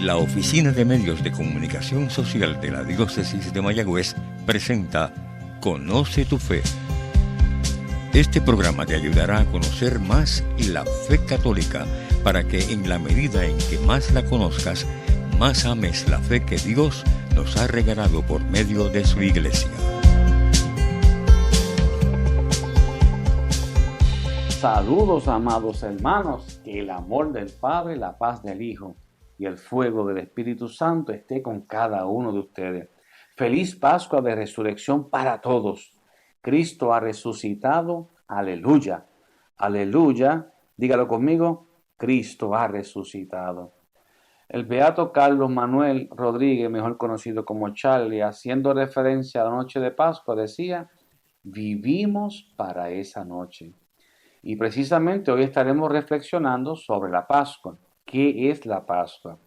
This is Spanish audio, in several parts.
La Oficina de Medios de Comunicación Social de la Diócesis de Mayagüez presenta Conoce tu Fe. Este programa te ayudará a conocer más la fe católica para que en la medida en que más la conozcas, más ames la fe que Dios nos ha regalado por medio de su Iglesia. Saludos, amados hermanos, que el amor del Padre, la paz del Hijo y el fuego del Espíritu Santo esté con cada uno de ustedes. Feliz Pascua de Resurrección para todos. Cristo ha resucitado. Aleluya. Aleluya. Dígalo conmigo. Cristo ha resucitado. El beato Carlos Manuel Rodríguez, mejor conocido como Charlie, haciendo referencia a la noche de Pascua, decía: vivimos para esa noche. Y precisamente hoy estaremos reflexionando sobre la Pascua. ¿Qué es la Pascua?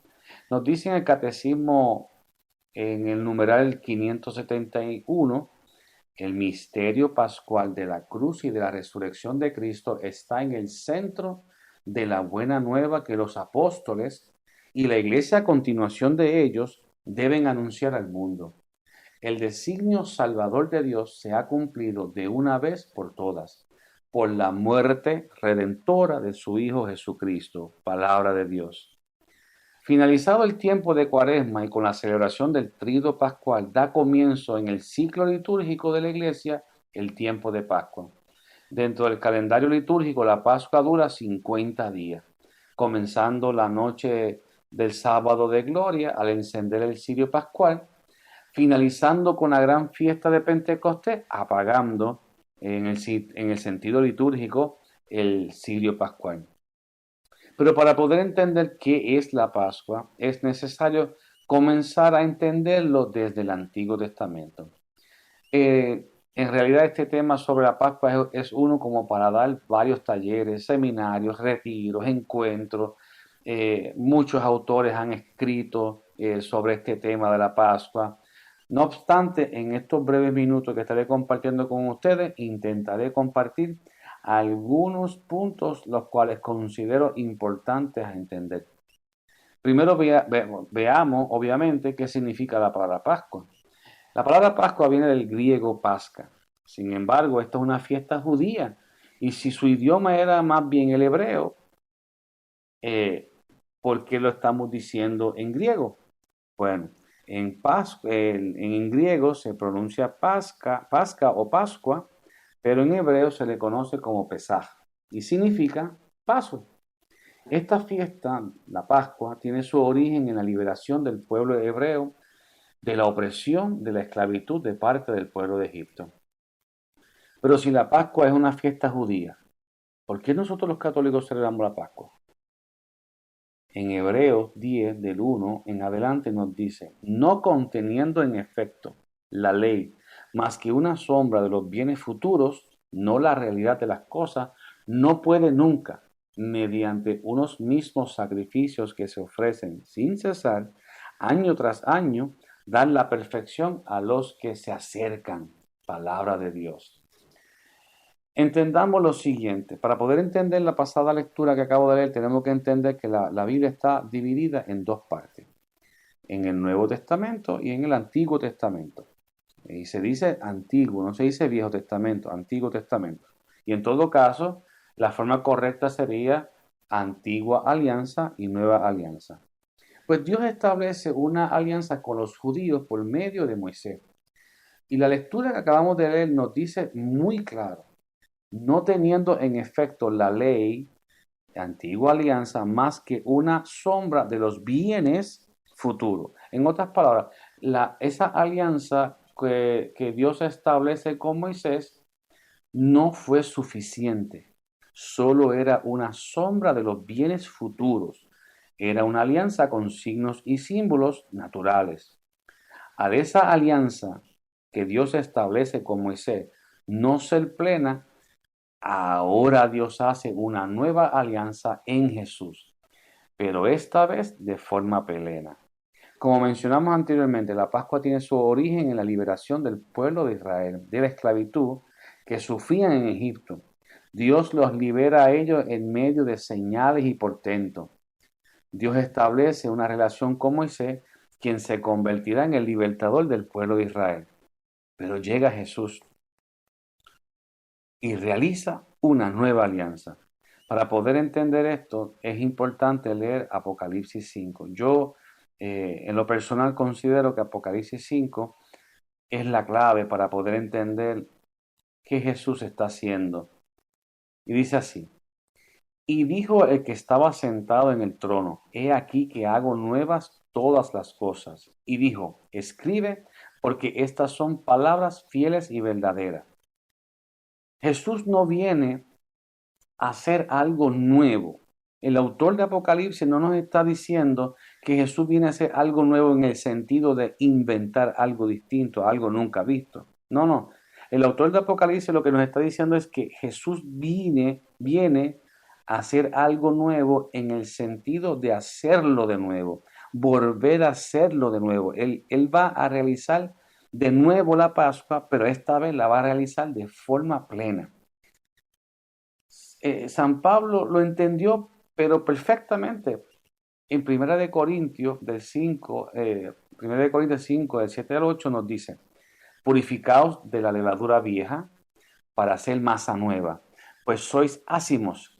Nos dice en el Catecismo, en el numeral 571, el misterio pascual de la cruz y de la resurrección de Cristo está en el centro de la buena nueva que los apóstoles y la iglesia a continuación de ellos deben anunciar al mundo. El designio salvador de Dios se ha cumplido de una vez por todas, por la muerte redentora de su Hijo Jesucristo, palabra de Dios. Finalizado el tiempo de Cuaresma y con la celebración del Tríodo Pascual, da comienzo en el ciclo litúrgico de la Iglesia el tiempo de Pascua. Dentro del calendario litúrgico, la Pascua dura 50 días, comenzando la noche del sábado de gloria al encender el cirio pascual, finalizando con la gran fiesta de Pentecostés, apagando en el sentido litúrgico el cirio pascual. Pero para poder entender qué es la Pascua, es necesario comenzar a entenderlo desde el Antiguo Testamento. En realidad este tema sobre la Pascua es uno como para dar varios talleres, seminarios, retiros, encuentros. Muchos autores han escrito sobre este tema de la Pascua. No obstante, en estos breves minutos que estaré compartiendo con ustedes, intentaré compartir algunos puntos los cuales considero importantes a entender. Primero veamos, obviamente, qué significa la palabra Pascua. La palabra Pascua viene del griego Pasca. Sin embargo, esta es una fiesta judía. Y si su idioma era más bien el hebreo, ¿por qué lo estamos diciendo en griego? Bueno, en griego se pronuncia Pasca o Pascua, pero en hebreo se le conoce como Pesaj y significa paso. Esta fiesta, la Pascua, tiene su origen en la liberación del pueblo hebreo de la opresión de la esclavitud de parte del pueblo de Egipto. Pero si la Pascua es una fiesta judía, ¿por qué nosotros los católicos celebramos la Pascua? En Hebreos 10, del 1 en adelante nos dice: no conteniendo en efecto la ley más que una sombra de los bienes futuros, no la realidad de las cosas, no puede nunca, mediante unos mismos sacrificios que se ofrecen sin cesar, año tras año, dar la perfección a los que se acercan. Palabra de Dios. Entendamos lo siguiente. Para poder entender la pasada lectura que acabo de leer, tenemos que entender que la Biblia está dividida en dos partes: en el Nuevo Testamento y en el Antiguo Testamento. Y se dice antiguo, no se dice Viejo Testamento, Antiguo Testamento. Y en todo caso, la forma correcta sería Antigua Alianza y Nueva Alianza. Pues Dios establece una alianza con los judíos por medio de Moisés. Y la lectura que acabamos de leer nos dice muy claro: no teniendo en efecto la ley, la antigua alianza, más que una sombra de los bienes futuros. En otras palabras, esa alianza que Dios establece con Moisés no fue suficiente. Solo era una sombra de los bienes futuros. Era una alianza con signos y símbolos naturales. Al esa alianza que Dios establece con Moisés no ser plena, ahora Dios hace una nueva alianza en Jesús, pero esta vez de forma plena. Como mencionamos anteriormente, la Pascua tiene su origen en la liberación del pueblo de Israel de la esclavitud que sufrían en Egipto. Dios los libera a ellos en medio de señales y portentos. Dios establece una relación con Moisés, quien se convertirá en el libertador del pueblo de Israel. Pero llega Jesús y realiza una nueva alianza. Para poder entender esto, es importante leer Apocalipsis 5. Yo, en lo personal, considero que Apocalipsis 5 es la clave para poder entender qué Jesús está haciendo. Y dice así: y dijo el que estaba sentado en el trono: he aquí que hago nuevas todas las cosas. Y dijo: escribe, porque estas son palabras fieles y verdaderas. Jesús no viene a hacer algo nuevo. El autor de Apocalipsis no nos está diciendo que Jesús viene a hacer algo nuevo en el sentido de inventar algo distinto, algo nunca visto. No, no. El autor de Apocalipsis lo que nos está diciendo es que Jesús viene a hacer algo nuevo en el sentido de hacerlo de nuevo, volver a hacerlo de nuevo. Él va a realizar de nuevo la Pascua, pero esta vez la va a realizar de forma plena. San Pablo lo entendió, pero perfectamente. En Primera de Corintios, Primera de Corintios 5, del 7 al 8, nos dice: purificaos de la levadura vieja para hacer masa nueva, pues sois ácimos,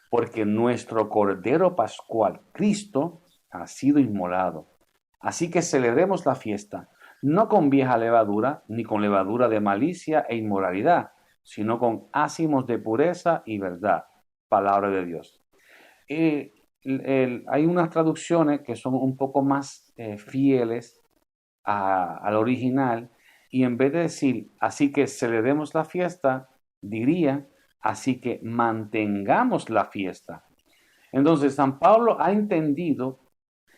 porque nuestro Cordero Pascual, Cristo, ha sido inmolado. Así que celebremos la fiesta, no con vieja levadura, ni con levadura de malicia e inmoralidad, sino con ácimos de pureza y verdad. Palabra de Dios. Hay unas traducciones que son un poco más fieles al original, y en vez de decir así que celebremos la fiesta, diría así que mantengamos la fiesta. Entonces, San Pablo ha entendido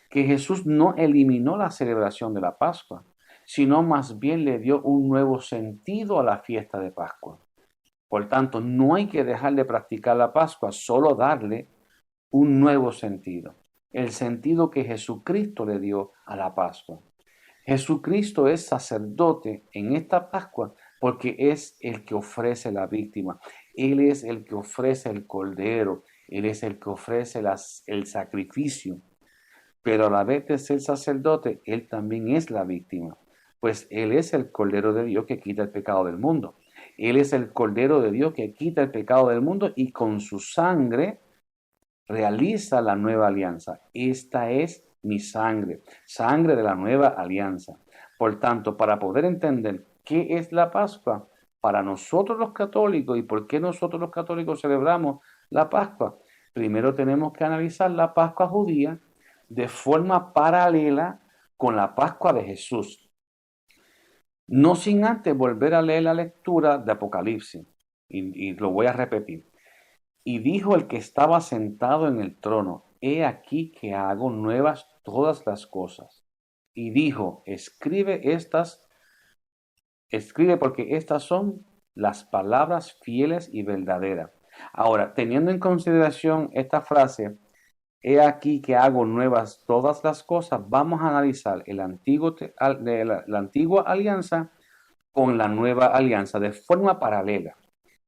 que Jesús no eliminó la celebración de la Pascua, sino más bien le dio un nuevo sentido a la fiesta de Pascua. Por tanto, no hay que dejar de practicar la Pascua, solo darle un nuevo sentido, el sentido que Jesucristo le dio a la Pascua. Jesucristo es sacerdote en esta Pascua porque es el que ofrece la víctima, Él es el que ofrece el cordero, Él es el que ofrece el sacrificio. Pero a la vez de ser sacerdote, Él también es la víctima, pues Él es el Cordero de Dios que quita el pecado del mundo. Él es el Cordero de Dios que quita el pecado del mundo y con su sangre realiza la nueva alianza. Esta es mi sangre, sangre de la nueva alianza. Por tanto, para poder entender qué es la Pascua para nosotros los católicos y por qué nosotros los católicos celebramos la Pascua, primero tenemos que analizar la Pascua judía de forma paralela con la Pascua de Jesús. No sin antes volver a leer la lectura de Apocalipsis, y lo voy a repetir. Y dijo el que estaba sentado en el trono: he aquí que hago nuevas todas las cosas. Y dijo: escribe porque estas son las palabras fieles y verdaderas. Ahora, teniendo en consideración esta frase, he aquí que hago nuevas todas las cosas, vamos a analizar la antigua alianza con la nueva alianza de forma paralela.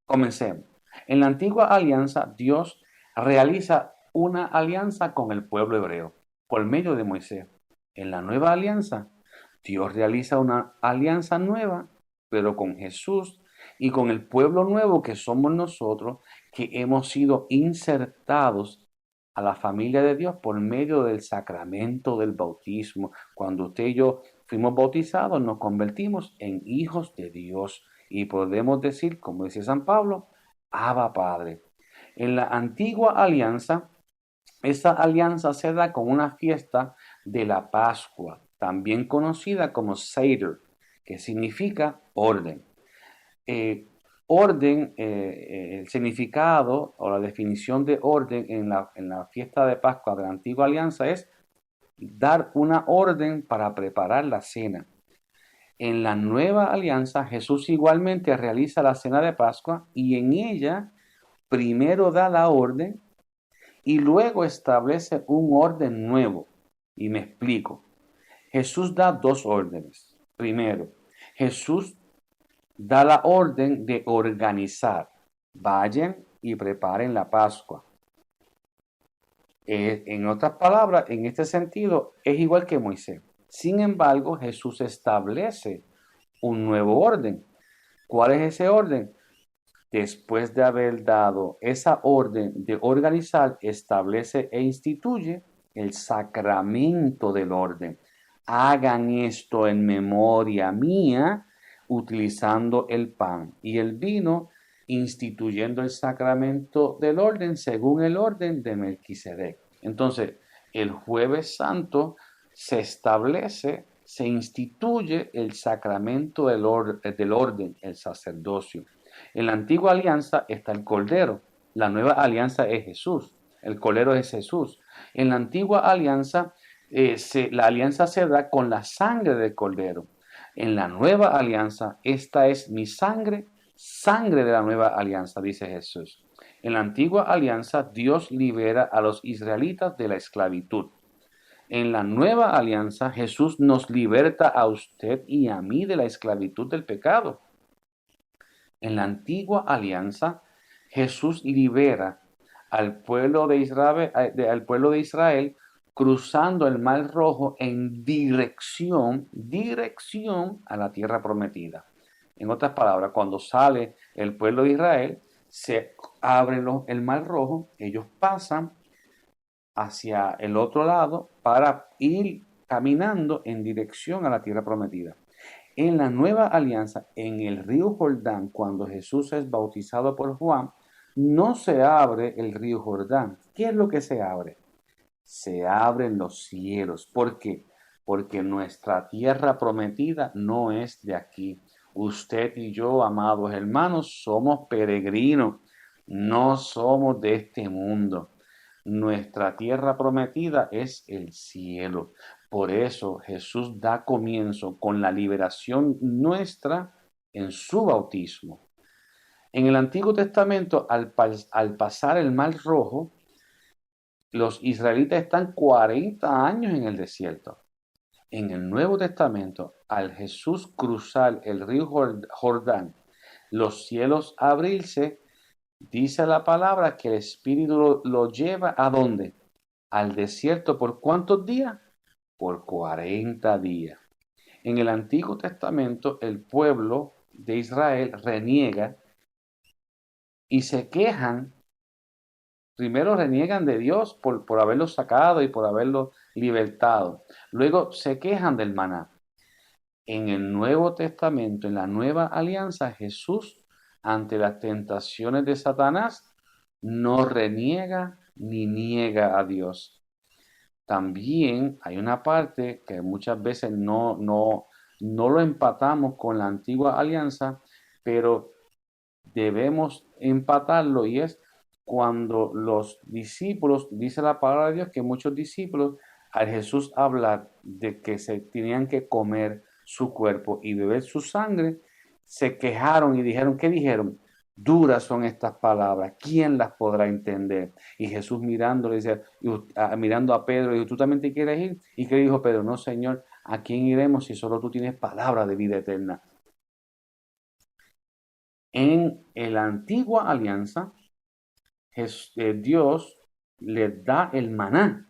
Comencemos. En la antigua alianza, Dios realiza una alianza con el pueblo hebreo por medio de Moisés. En la nueva alianza, Dios realiza una alianza nueva, pero con Jesús y con el pueblo nuevo que somos nosotros, que hemos sido insertados a la familia de Dios por medio del sacramento del bautismo. Cuando usted y yo fuimos bautizados, nos convertimos en hijos de Dios y podemos decir, como dice San Pablo, Abba Padre. En la antigua alianza, esa alianza se da con una fiesta de la Pascua, también conocida como Seder, que significa orden. El significado o la definición de orden en la fiesta de Pascua de la antigua alianza es dar una orden para preparar la cena. En la nueva alianza, Jesús igualmente realiza la cena de Pascua y en ella primero da la orden y luego establece un orden nuevo. Y me explico. Jesús da dos órdenes. Primero, Jesús da la orden de organizar. Vayan y preparen la Pascua. En otras palabras, en este sentido, es igual que Moisés. Sin embargo, Jesús establece un nuevo orden. ¿Cuál es ese orden? Después de haber dado esa orden de organizar, establece e instituye el sacramento del orden. Hagan esto en memoria mía, utilizando el pan y el vino, instituyendo el sacramento del orden según el orden de Melquisedec. Entonces, el Jueves Santo se establece, se instituye el sacramento del orden, el sacerdocio. En la antigua alianza está el Cordero, la nueva alianza es Jesús, el Cordero es Jesús. En la antigua alianza, la alianza se da con la sangre del Cordero. En la nueva alianza, esta es mi sangre, sangre de la nueva alianza, dice Jesús. En la antigua alianza, Dios libera a los israelitas de la esclavitud. En la nueva alianza, Jesús nos liberta a usted y a mí de la esclavitud del pecado. En la antigua alianza, Jesús libera al pueblo de Israel, cruzando el Mar Rojo en dirección a la tierra prometida. En otras palabras, cuando sale el pueblo de Israel, se abre el Mar Rojo, ellos pasan hacia el otro lado para ir caminando en dirección a la tierra prometida. En la nueva alianza, en el río Jordán, cuando Jesús es bautizado por Juan, no se abre el río Jordán. ¿Qué es lo que se abre? Se abren los cielos. ¿Por qué? Porque nuestra tierra prometida no es de aquí. Usted y yo, amados hermanos, somos peregrinos, no somos de este mundo. Nuestra tierra prometida es el cielo. Por eso Jesús da comienzo con la liberación nuestra en su bautismo. En el Antiguo Testamento, al pasar el Mar Rojo, los israelitas están 40 años en el desierto. En el Nuevo Testamento, al Jesús cruzar el río Jordán, los cielos abrirse, dice la palabra que el Espíritu lo lleva ¿a dónde? Al desierto. ¿Por cuántos días? Por 40 días. En el Antiguo Testamento, el pueblo de Israel reniega y se quejan. Primero reniegan de Dios por haberlos sacado y por haberlos libertado. Luego se quejan del maná. En el Nuevo Testamento, en la Nueva Alianza, Jesús, ante las tentaciones de Satanás, no reniega ni niega a Dios. También hay una parte que muchas veces no lo empatamos con la Antigua Alianza, pero debemos empatarlo, y es cuando los discípulos, dice la palabra de Dios, que muchos discípulos, al Jesús hablar de que se tenían que comer su cuerpo y beber su sangre, se quejaron y dijeron, ¿qué dijeron? Duras son estas palabras, ¿quién las podrá entender? Y Jesús mirando a Pedro, dijo, ¿tú también te quieres ir? ¿Y qué dijo Pedro? No, Señor, ¿a quién iremos si solo tú tienes palabra de vida eterna? En la antigua alianza, Dios les da el maná.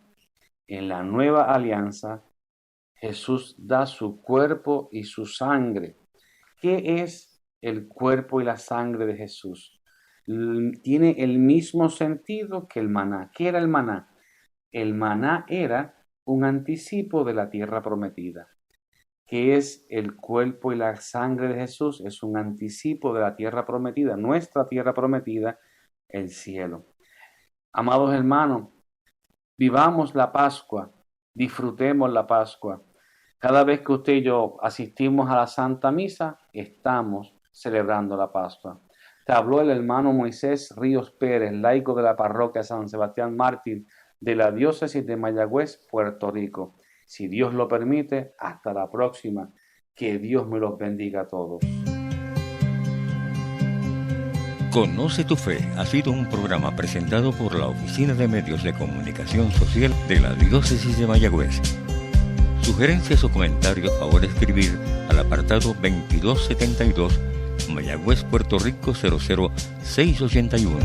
En la nueva alianza, Jesús da su cuerpo y su sangre. ¿Qué es el cuerpo y la sangre de Jesús? Tiene el mismo sentido que el maná. ¿Qué era el maná? El maná era un anticipo de la tierra prometida. ¿Qué es el cuerpo y la sangre de Jesús? Es un anticipo de la tierra prometida, nuestra tierra prometida, el cielo. Amados hermanos, vivamos la Pascua, disfrutemos la Pascua. Cada vez que usted y yo asistimos a la Santa Misa, estamos celebrando la Pascua. Te habló el hermano Moisés Ríos Pérez, laico de la parroquia San Sebastián Mártir de la diócesis de Mayagüez, Puerto Rico. Si Dios lo permite, hasta la próxima. Que Dios me los bendiga a todos. Conoce tu Fe ha sido un programa presentado por la Oficina de Medios de Comunicación Social de la Diócesis de Mayagüez. Sugerencias o comentarios, favor escribir al apartado 2272, Mayagüez, Puerto Rico 00681.